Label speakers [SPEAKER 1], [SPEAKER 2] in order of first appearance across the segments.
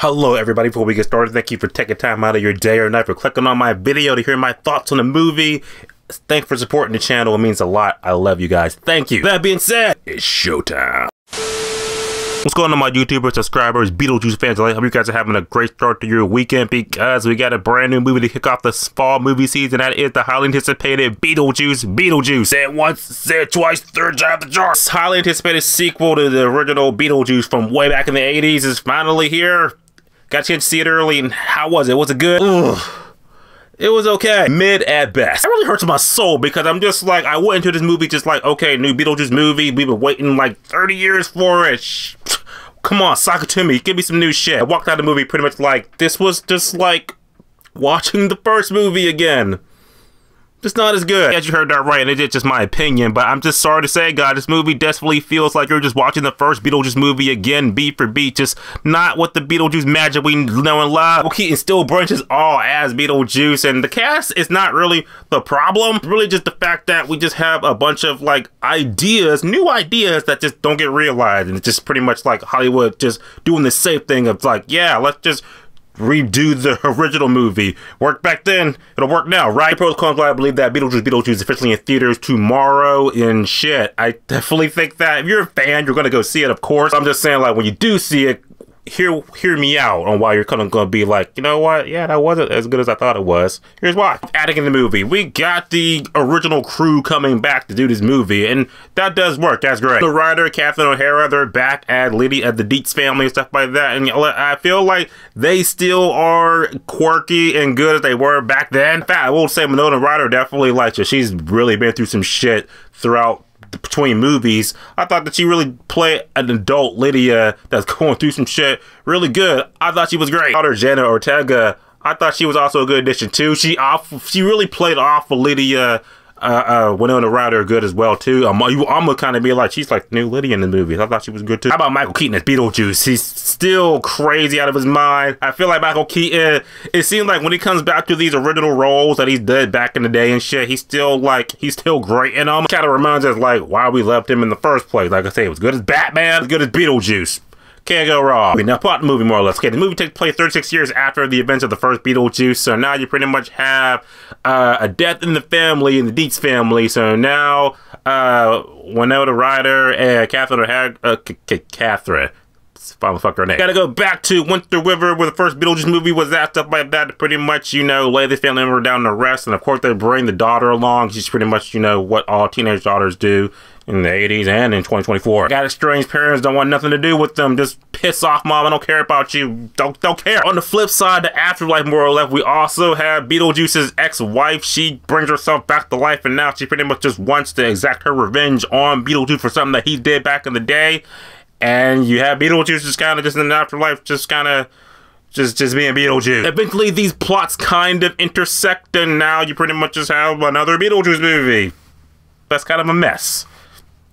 [SPEAKER 1] Hello everybody, before we get started, thank you for taking time out of your day or night for clicking on my video to hear my thoughts on the movie. Thanks for supporting the channel, it means a lot. I love you guys, thank you. That being said, it's showtime. What's going on my YouTubers, subscribers, Beetlejuice fans? I hope you guys are having a great start to your weekend because we got a brand new movie to kick off the fall movie season. That is the highly anticipated Beetlejuice Beetlejuice. Say it once, say it twice, third time the jar. This highly anticipated sequel to the original Beetlejuice from way back in the 80s is finally here. Got a chance to see it early, and how was it? Was it good? Ugh. It was okay. Mid at best. It really hurts my soul because I'm just like, I went into this movie just like, okay, new Beetlejuice movie. We've been waiting like 30 years for it. Come on, sock it to me. Give me some new shit. I walked out of the movie pretty much like, this was just like watching the first movie again. Just not as good. As you heard that right, and it's just my opinion, but I'm just sorry to say, God, this movie definitely feels like you're just watching the first Beetlejuice movie again, beat for beat, just not with the Beetlejuice magic we know and love. Michael Keaton still branches all as Beetlejuice, and the cast is not really the problem. It's really just the fact that we just have a bunch of like ideas, new ideas that just don't get realized, and it's just pretty much like Hollywood just doing the safe thing of like, yeah, let's just redo the original movie. Worked back then, it'll work now, right? Pros cons, I believe that Beetlejuice Beetlejuice is officially in theaters tomorrow, and shit, I definitely think that if you're a fan, you're gonna go see it, of course. I'm just saying, like, when you do see it, hear me out on why you're kind of gonna be like, you know what, yeah, that wasn't as good as I thought it was. Here's why. Adding in the movie, we got the original crew coming back to do this movie, and that does work. That's great. The writer, Catherine O'Hara, they're back at Lydia at the Deetz family and stuff like that, and I feel like they still are quirky and good as they were back then. In fact, I will say Winona Ryder definitely likes her. She's really been through some shit throughout between movies. I thought that she really played an adult Lydia that's going through some shit really good. I thought she was great. Daughter Jenna Ortega, I thought she was also a good addition too. She really played off of Lydia. Winona Ryder good as well too. I'm gonna kind of be like, she's like the new Lydia in the movie. I thought she was good too. How about Michael Keaton as Beetlejuice? He's still crazy out of his mind. I feel like Michael Keaton, it seems like when he comes back to these original roles that he's did back in the day and shit, he's still great in them. Kind of reminds us like why we loved him in the first place. Like I say, it was good as Batman, as good as Beetlejuice. Can't go wrong. Now, plot the movie more or less. Okay, the movie takes place 36 years after the events of the first Beetlejuice, so now you pretty much have a death in the family, in the Deetz family, so now Winona Ryder and Catherine O'Hara, Catherine, finally fuck her name. Gotta go back to Winter River where the first Beetlejuice movie was at, stuff like that, to pretty much, you know, lay the family member down to rest, and of course they bring the daughter along. She's pretty much, you know, what all teenage daughters do in the 80s and in 2024. Got estranged parents, don't want nothing to do with them. Just piss off, mom, I don't care about you. Don't care. On the flip side, the afterlife, more or less, we also have Beetlejuice's ex-wife. She brings herself back to life, and now she pretty much just wants to exact her revenge on Beetlejuice for something that he did back in the day. And you have Beetlejuice just kind of just in the afterlife, just kind of just being Beetlejuice. Eventually, these plots kind of intersect, and now you pretty much just have another Beetlejuice movie. That's kind of a mess.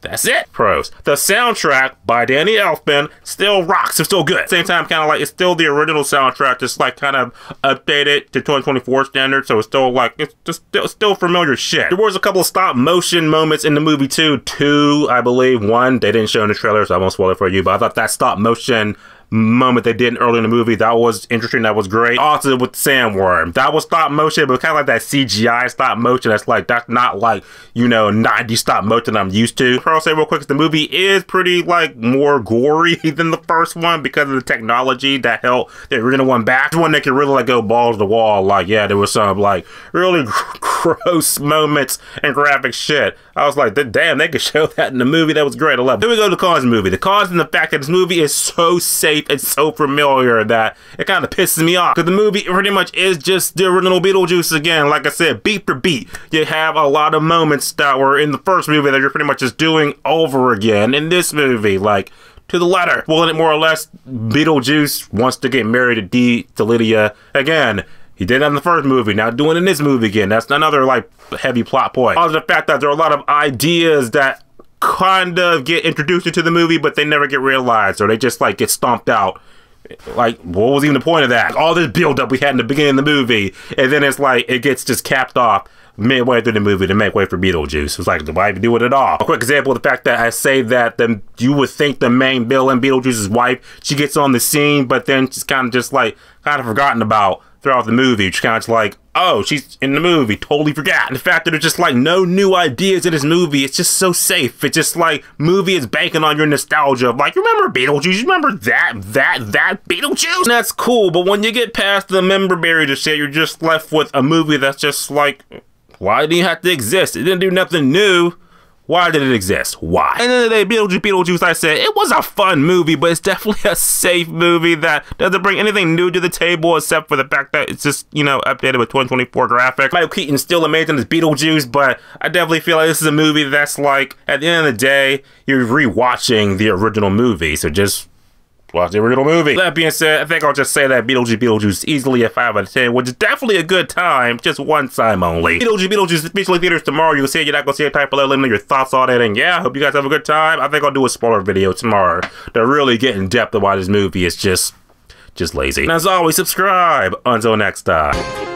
[SPEAKER 1] That's it. Pros. The soundtrack by Danny Elfman still rocks. It's still good. Same time, kind of like it's still the original soundtrack, just like kind of updated to 2024 standards. So it's still like it's just still familiar shit. There was a couple of stop motion moments in the movie too. Two, I believe. One they didn't show in the trailer, so I won't spoil it for you. But I thought that stop motion moment they did early in the movie, that was interesting, that was great. Also with the sandworm, that was stop motion, but kind of like that CGI stop motion that's not like, you know, 90 stop motion I'm used to. I'll say real quick, the movie is pretty like more gory than the first one because of the technology that held the original one back. This one they could really like go balls to the wall. Like, yeah, there was some like really gross moments and graphic shit. I was like, damn, they could show that in the movie. That was great. I love it. Then we go to the cons of the movie. The cons and the fact that this movie is so safe and so familiar that it kind of pisses me off. Because the movie pretty much is just the original Beetlejuice again. Like I said, beat for beat. You have a lot of moments that were in the first movie that you're pretty much just doing over again in this movie. Like, to the letter. Well, it more or less, Beetlejuice wants to get married to Lydia again. He did that in the first movie, now doing it in this movie again. That's another like heavy plot point. Also the fact that there are a lot of ideas that kind of get introduced into the movie, but they never get realized, or they just like get stomped out Like, what was even the point of that? All this build-up we had in the beginning of the movie, and then it's like, it gets just capped off midway through the movie to make way for Beetlejuice. It's like, why even do it at all? A quick example of the fact that I say that you would think the main villain, Beetlejuice's wife, she gets on the scene, but then she's kind of forgotten about throughout the movie. She's kind of like, oh, she's in the movie, totally forgot. And the fact that there's just like no new ideas in this movie, it's just so safe. It's just like, movie is banking on your nostalgia of like, remember Beetlejuice? Remember that Beetlejuice? And that's cool, but when you get past the member berry to shit, you're just left with a movie that's just like, why did it have to exist? It didn't do nothing new. Why did it exist? Why? And then the day, Beetlejuice, I said, it was a fun movie, but it's definitely a safe movie that doesn't bring anything new to the table except for the fact that it's just, you know, updated with 2024 graphics. Michael Keaton's still amazing as Beetlejuice, but I definitely feel like this is a movie that's like, at the end of the day, you're rewatching the original movie, so just watch the original movie. That being said, I think I'll just say that Beetlejuice easily a 5 out of 10, which is definitely a good time, just one time only. Beetlejuice officially theaters tomorrow. You'll see it, you're not gonna see it, type below, let me know your thoughts on it, and yeah, I hope you guys have a good time. I think I'll do a spoiler video tomorrow to really get in depth of why this movie is just lazy. And as always, subscribe. Until next time.